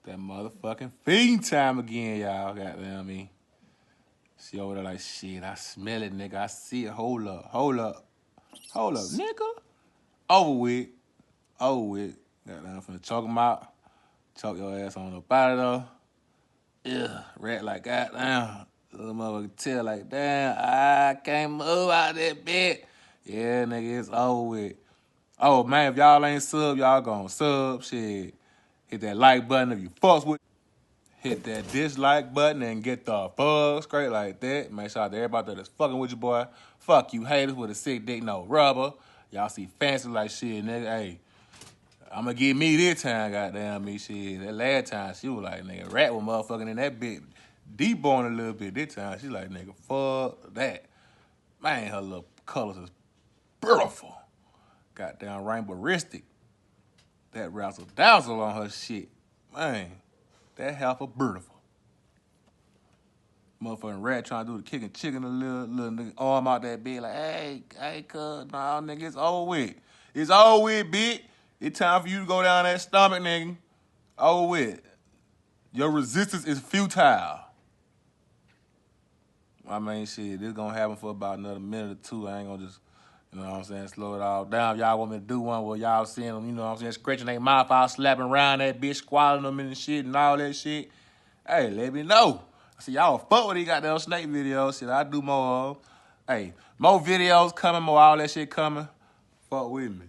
That motherfucking feeding time again, y'all. Goddamn me. She over there like, shit, I smell it, nigga. I see it. Hold up, nigga. Over with. Goddamn, I'm finna choke him out. Choke your ass on up out of there. Ugh, rat like, goddamn. Little motherfucker tell like, damn, I can't move out that bed. Yeah, nigga, it's over with. Oh, man, if y'all ain't sub, y'all gon' sub. Shit. Hit that like button if you fucks with. Hit that dislike button and get the fuck straight like that. Make sure that everybody that's fucking with you, boy. Fuck you haters with a sick dick, no rubber. Y'all see fancy like shit, nigga. Hey, I'ma give me this time, goddamn me, shit. That last time, she was like, nigga, rat was motherfucking in that bit. Deep on a little bit. This time, she like, nigga, fuck that. Man, her little colors is beautiful. Goddamn rainbowistic. That razzle dazzle on her shit. Man, that half a beautiful. Motherfucking rat trying to do the kicking chicken a little nigga arm out that bed like, hey, cuz, nah, nigga, it's over with. It's over with, bitch. It's time for you to go down that stomach, nigga. Over with. Your resistance is futile. I mean, shit, this gonna happen for about another minute or two. I ain't gonna just, you know what I'm saying, slow it all down. Y'all want me to do one where y'all seeing them, you know what I'm saying, scratching their mouth out, slapping around that bitch, squalling them and shit and all that shit. Hey, let me know. I see y'all fuck with these goddamn snake videos. Shit, I do more of them. Hey, more videos coming, more all that shit coming. Fuck with me.